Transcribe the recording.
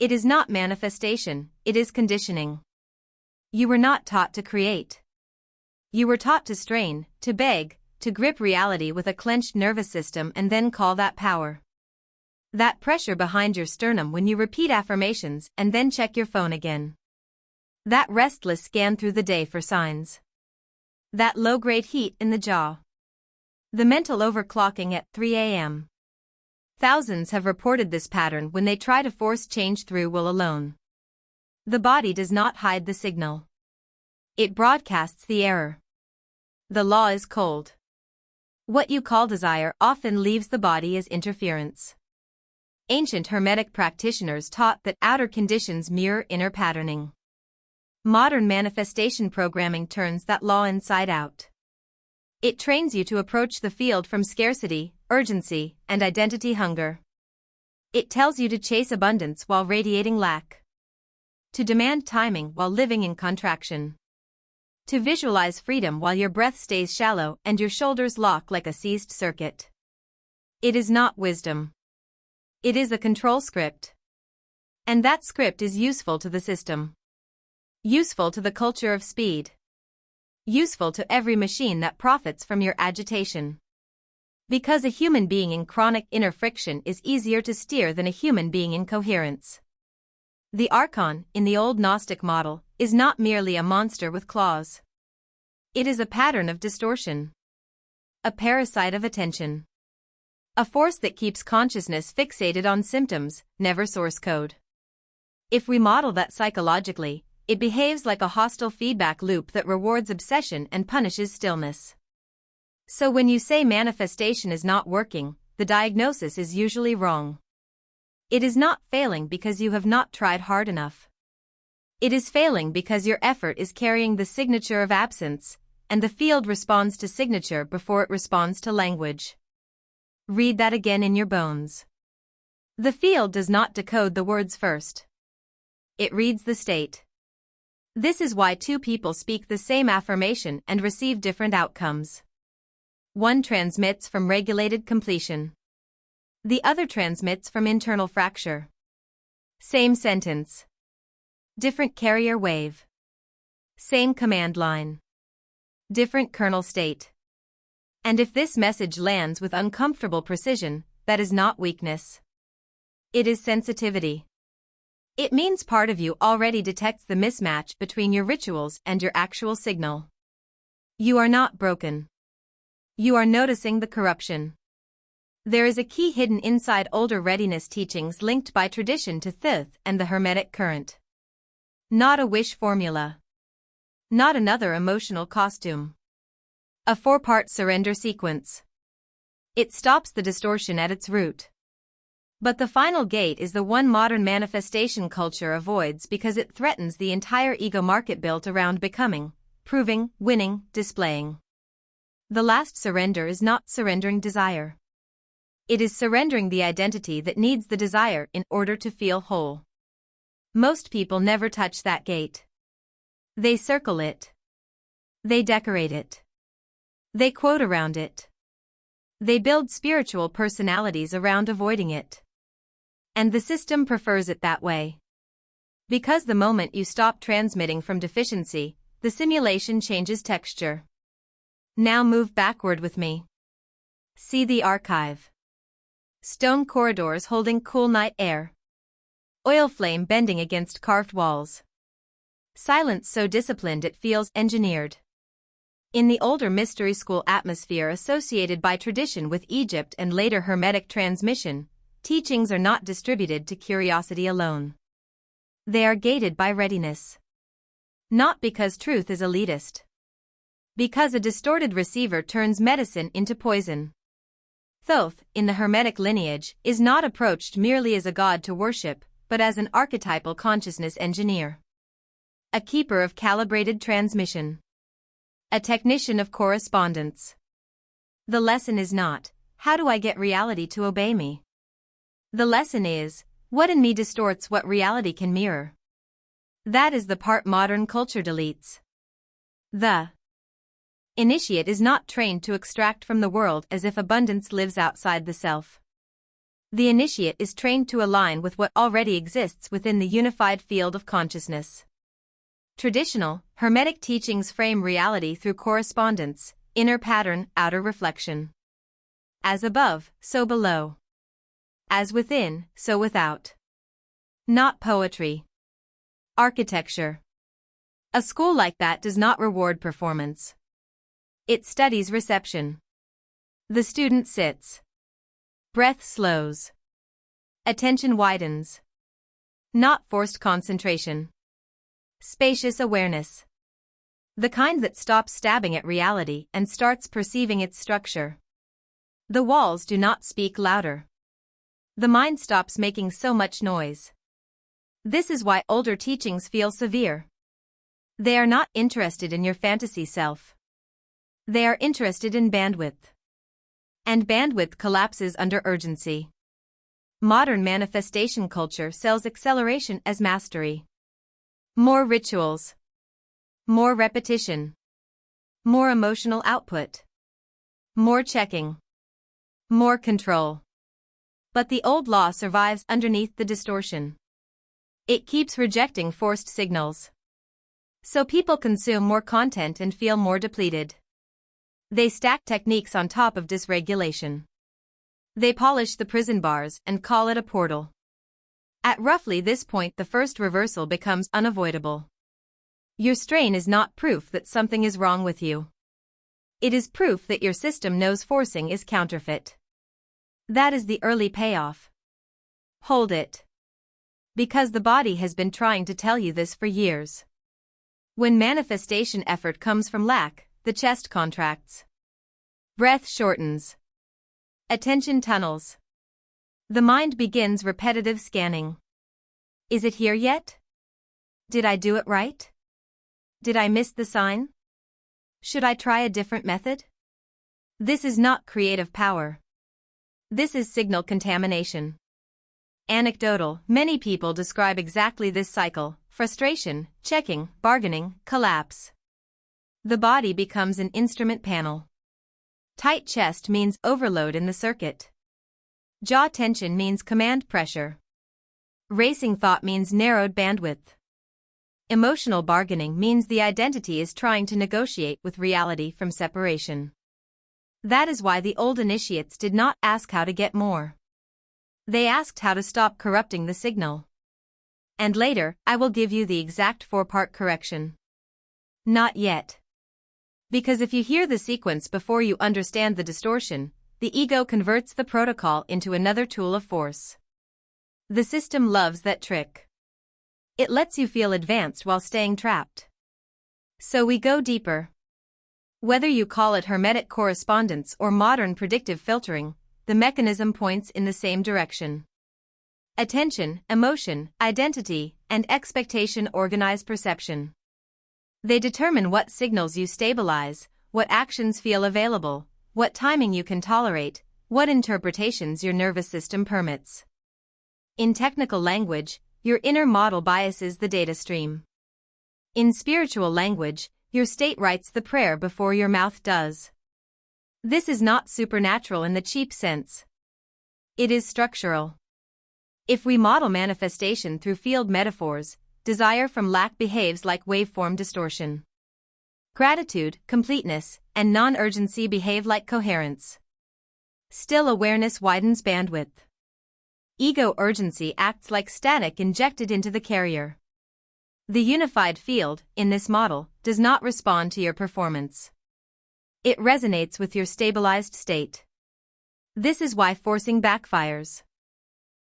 It is not manifestation, it is conditioning. You were not taught to create. You were taught to strain, to beg, to grip reality with a clenched nervous system and then call that power. That pressure behind your sternum when you repeat affirmations and then check your phone again. That restless scan through the day for signs. That low-grade heat in the jaw. The mental overclocking at 3 a.m. Thousands have reported this pattern when they try to force change through will alone. The body does not hide the signal. It broadcasts the error. The law is cold. What you call desire often leaves the body as interference. Ancient Hermetic practitioners taught that outer conditions mirror inner patterning. Modern manifestation programming turns that law inside out. It trains you to approach the field from scarcity, urgency, and identity hunger. It tells you to chase abundance while radiating lack. To demand timing while living in contraction. To visualize freedom while your breath stays shallow and your shoulders lock like a seized circuit. It is not wisdom. It is a control script. And that script is useful to the system. Useful to the culture of speed. Useful to every machine that profits from your agitation. Because a human being in chronic inner friction is easier to steer than a human being in coherence. The Archon, in the old Gnostic model, is not merely a monster with claws. It is a pattern of distortion. A parasite of attention. A force that keeps consciousness fixated on symptoms, never source code. If we model that psychologically, it behaves like a hostile feedback loop that rewards obsession and punishes stillness. So when you say manifestation is not working, the diagnosis is usually wrong. It is not failing because you have not tried hard enough. It is failing because your effort is carrying the signature of absence, and the field responds to signature before it responds to language. Read that again in your bones. The field does not decode the words first. It reads the state. This is why two people speak the same affirmation and receive different outcomes. One transmits from regulated completion. The other transmits from internal fracture. Same sentence. Different carrier wave. Same command line. Different kernel state. And if this message lands with uncomfortable precision, that is not weakness. It is sensitivity. It means part of you already detects the mismatch between your rituals and your actual signal. You are not broken. You are noticing the corruption. There is a key hidden inside older readiness teachings linked by tradition to Thoth and the Hermetic current. Not a wish formula. Not another emotional costume. A 4-part surrender sequence. It stops the distortion at its root. But the final gate is the one modern manifestation culture avoids because it threatens the entire ego market built around becoming, proving, winning, displaying. The last surrender is not surrendering desire. It is surrendering the identity that needs the desire in order to feel whole. Most people never touch that gate. They circle it. They decorate it. They quote around it. They build spiritual personalities around avoiding it. And the system prefers it that way. Because the moment you stop transmitting from deficiency, the simulation changes texture. Now move backward with me. See the archive. Stone corridors holding cool night air. Oil flame bending against carved walls. Silence so disciplined it feels engineered. In the older mystery school atmosphere associated by tradition with Egypt and later Hermetic transmission, teachings are not distributed to curiosity alone. They are gated by readiness. Not because truth is elitist. Because a distorted receiver turns medicine into poison. Thoth, in the Hermetic lineage, is not approached merely as a god to worship, but as an archetypal consciousness engineer. A keeper of calibrated transmission. A technician of correspondence. The lesson is not, how do I get reality to obey me? The lesson is, what in me distorts what reality can mirror? That is the part modern culture deletes. The initiate is not trained to extract from the world as if abundance lives outside the self. The initiate is trained to align with what already exists within the unified field of consciousness. Traditional, Hermetic teachings frame reality through correspondence, inner pattern, outer reflection. As above, so below. As within, so without. Not poetry. Architecture. A school like that does not reward performance. It studies reception. The student sits. Breath slows. Attention widens. Not forced concentration. Spacious awareness. The kind that stops stabbing at reality and starts perceiving its structure. The walls do not speak louder. The mind stops making so much noise. This is why older teachings feel severe. They are not interested in your fantasy self. They are interested in bandwidth. And bandwidth collapses under urgency. Modern manifestation culture sells acceleration as mastery. More rituals. More repetition. More emotional output. More checking. More control. But the old law survives underneath the distortion. It keeps rejecting forced signals. So people consume more content and feel more depleted. They stack techniques on top of dysregulation. They polish the prison bars and call it a portal. At roughly this point, the first reversal becomes unavoidable. Your strain is not proof that something is wrong with you. It is proof that your system knows forcing is counterfeit. That is the early payoff. Hold it. Because the body has been trying to tell you this for years. When manifestation effort comes from lack, the chest contracts. Breath shortens. Attention tunnels. The mind begins repetitive scanning. Is it here yet? Did I do it right? Did I miss the sign? Should I try a different method? This is not creative power. This is signal contamination. Anecdotal, many people describe exactly this cycle: frustration, checking, bargaining, collapse. The body becomes an instrument panel. Tight chest means overload in the circuit. Jaw tension means command pressure. Racing thought means narrowed bandwidth. Emotional bargaining means the identity is trying to negotiate with reality from separation. That is why the old initiates did not ask how to get more. They asked how to stop corrupting the signal. And later, I will give you the exact 4-part correction. Not yet. Because if you hear the sequence before you understand the distortion, the ego converts the protocol into another tool of force. The system loves that trick. It lets you feel advanced while staying trapped. So we go deeper. Whether you call it Hermetic correspondence or modern predictive filtering, the mechanism points in the same direction. Attention, emotion, identity, and expectation organize perception. They determine what signals you stabilize, what actions feel available, what timing you can tolerate, what interpretations your nervous system permits. In technical language, your inner model biases the data stream. In spiritual language, your state writes the prayer before your mouth does. This is not supernatural in the cheap sense. It is structural. If we model manifestation through field metaphors, desire from lack behaves like waveform distortion. Gratitude, completeness, and non-urgency behave like coherence. Still awareness widens bandwidth. Ego urgency acts like static injected into the carrier. The unified field, in this model, does not respond to your performance. It resonates with your stabilized state. This is why forcing backfires.